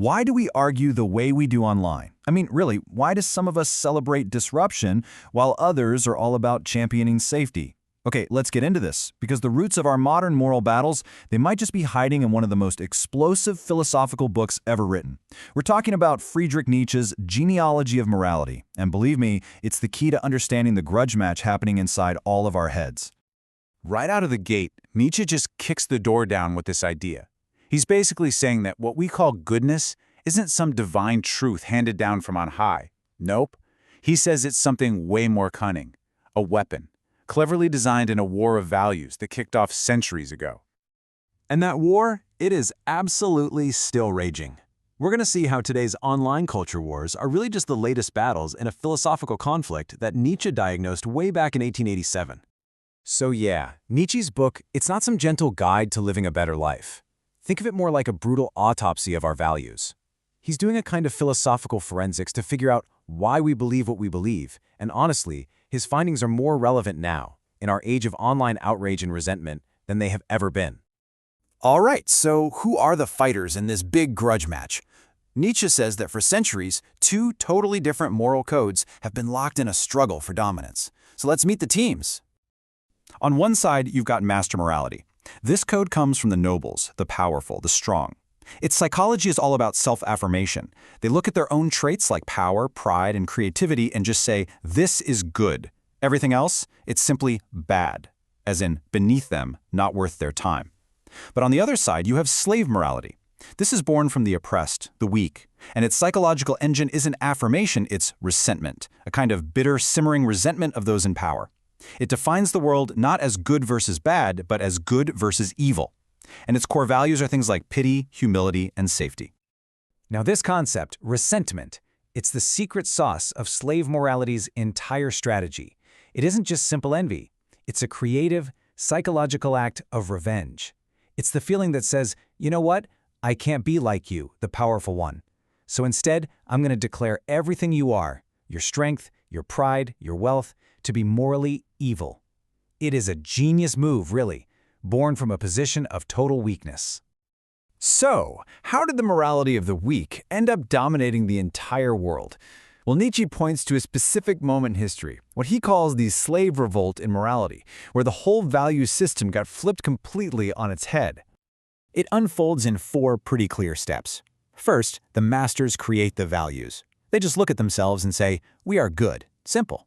Why do we argue the way we do online? I mean, really, why do some of us celebrate disruption while others are all about championing safety? Okay, let's get into this, because the roots of our modern moral battles, they might just be hiding in one of the most explosive philosophical books ever written. We're talking about Friedrich Nietzsche's Genealogy of Morality, and believe me, it's the key to understanding the grudge match happening inside all of our heads. Right out of the gate, Nietzsche just kicks the door down with this idea. He's basically saying that what we call goodness isn't some divine truth handed down from on high. Nope. He says it's something way more cunning, a weapon, cleverly designed in a war of values that kicked off centuries ago. And that war, it is absolutely still raging. We're going to see how today's online culture wars are really just the latest battles in a philosophical conflict that Nietzsche diagnosed way back in 1887. So yeah, Nietzsche's book, it's not some gentle guide to living a better life. Think of it more like a brutal autopsy of our values. He's doing a kind of philosophical forensics to figure out why we believe what we believe, and honestly, his findings are more relevant now, in our age of online outrage and resentment, than they have ever been. All right, so who are the fighters in this big grudge match? Nietzsche says that for centuries, two totally different moral codes have been locked in a struggle for dominance. So let's meet the teams. On one side, you've got master morality. This code comes from the nobles, the powerful, the strong. Its psychology is all about self-affirmation. They look at their own traits like power, pride, and creativity and just say, this is good. Everything else, it's simply bad, as in beneath them, not worth their time. But on the other side, you have slave morality. This is born from the oppressed, the weak, and its psychological engine isn't affirmation, it's resentment, a kind of bitter, simmering resentment of those in power. It defines the world not as good versus bad, but as good versus evil. And its core values are things like pity, humility, and safety. Now this concept, resentment, it's the secret sauce of slave morality's entire strategy. It isn't just simple envy. It's a creative, psychological act of revenge. It's the feeling that says, you know what? I can't be like you, the powerful one. So instead, I'm going to declare everything you are, your strength, your pride, your wealth, to be morally evil. It is a genius move, really, born from a position of total weakness. So, how did the morality of the weak end up dominating the entire world? Well, Nietzsche points to a specific moment in history, what he calls the slave revolt in morality, where the whole value system got flipped completely on its head. It unfolds in four pretty clear steps. First, the masters create the values. They just look at themselves and say, we are good. Simple.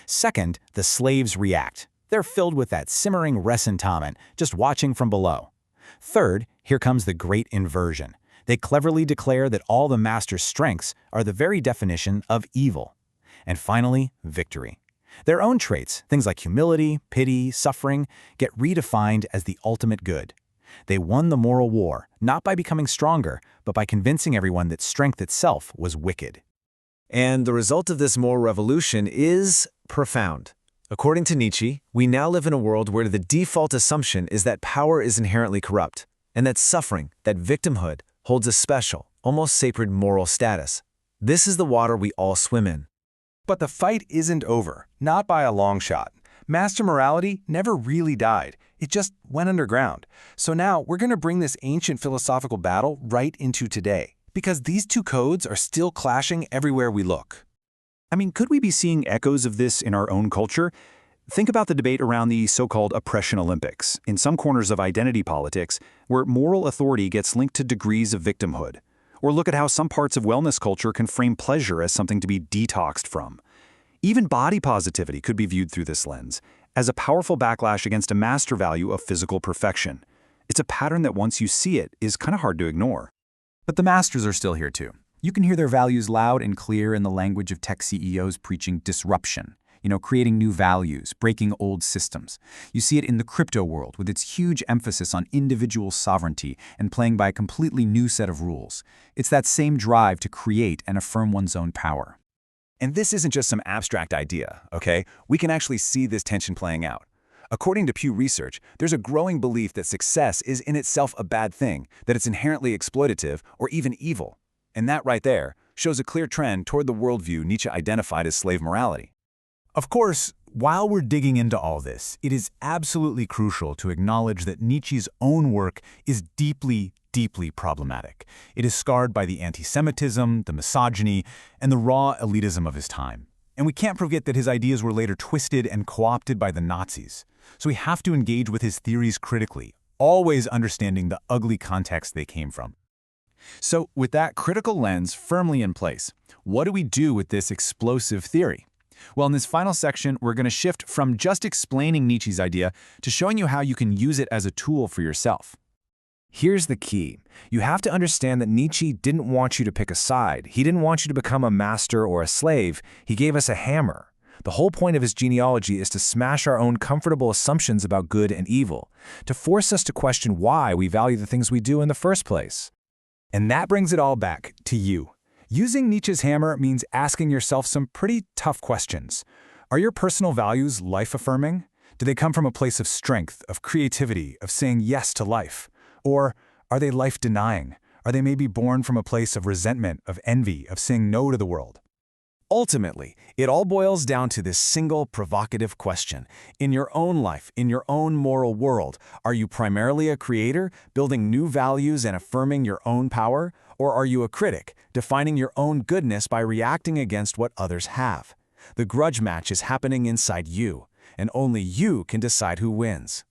Second, the slaves react. They're filled with that simmering ressentiment, just watching from below. Third, here comes the great inversion. They cleverly declare that all the master's strengths are the very definition of evil. And finally, victory. Their own traits, things like humility, pity, suffering, get redefined as the ultimate good. They won the moral war, not by becoming stronger, but by convincing everyone that strength itself was wicked. And the result of this moral revolution is profound. According to Nietzsche, we now live in a world where the default assumption is that power is inherently corrupt, and that suffering, that victimhood, holds a special, almost sacred moral status. This is the water we all swim in. But the fight isn't over, not by a long shot. Master morality never really died. It just went underground. So now we're going to bring this ancient philosophical battle right into today, because these two codes are still clashing everywhere we look. I mean, could we be seeing echoes of this in our own culture? Think about the debate around the so-called oppression Olympics, in some corners of identity politics, where moral authority gets linked to degrees of victimhood. Or look at how some parts of wellness culture can frame pleasure as something to be detoxed from. Even body positivity could be viewed through this lens, as a powerful backlash against a master value of physical perfection. It's a pattern that once you see it is kind of hard to ignore. But the masters are still here too. You can hear their values loud and clear in the language of tech CEOs preaching disruption, creating new values, breaking old systems. You see it in the crypto world with its huge emphasis on individual sovereignty and playing by a completely new set of rules. It's that same drive to create and affirm one's own power. And this isn't just some abstract idea, okay? We can actually see this tension playing out. According to Pew Research, there's a growing belief that success is in itself a bad thing, that it's inherently exploitative or even evil. And that right there shows a clear trend toward the worldview Nietzsche identified as slave morality. Of course, while we're digging into all this, it is absolutely crucial to acknowledge that Nietzsche's own work is deeply, deeply problematic. It is scarred by the anti-Semitism, the misogyny, and the raw elitism of his time. And we can't forget that his ideas were later twisted and co-opted by the Nazis. So we have to engage with his theories critically, always understanding the ugly context they came from. So, with that critical lens firmly in place, what do we do with this explosive theory? Well, in this final section, we're going to shift from just explaining Nietzsche's idea to showing you how you can use it as a tool for yourself. Here's the key. You have to understand that Nietzsche didn't want you to pick a side. He didn't want you to become a master or a slave. He gave us a hammer. The whole point of his genealogy is to smash our own comfortable assumptions about good and evil, to force us to question why we value the things we do in the first place. And that brings it all back to you. Using Nietzsche's hammer means asking yourself some pretty tough questions. Are your personal values life-affirming? Do they come from a place of strength, of creativity, of saying yes to life? Or are they life-denying? Are they maybe born from a place of resentment, of envy, of saying no to the world? Ultimately, it all boils down to this single provocative question. In your own life, in your own moral world, are you primarily a creator, building new values and affirming your own power? Or are you a critic, defining your own goodness by reacting against what others have? The grudge match is happening inside you, and only you can decide who wins.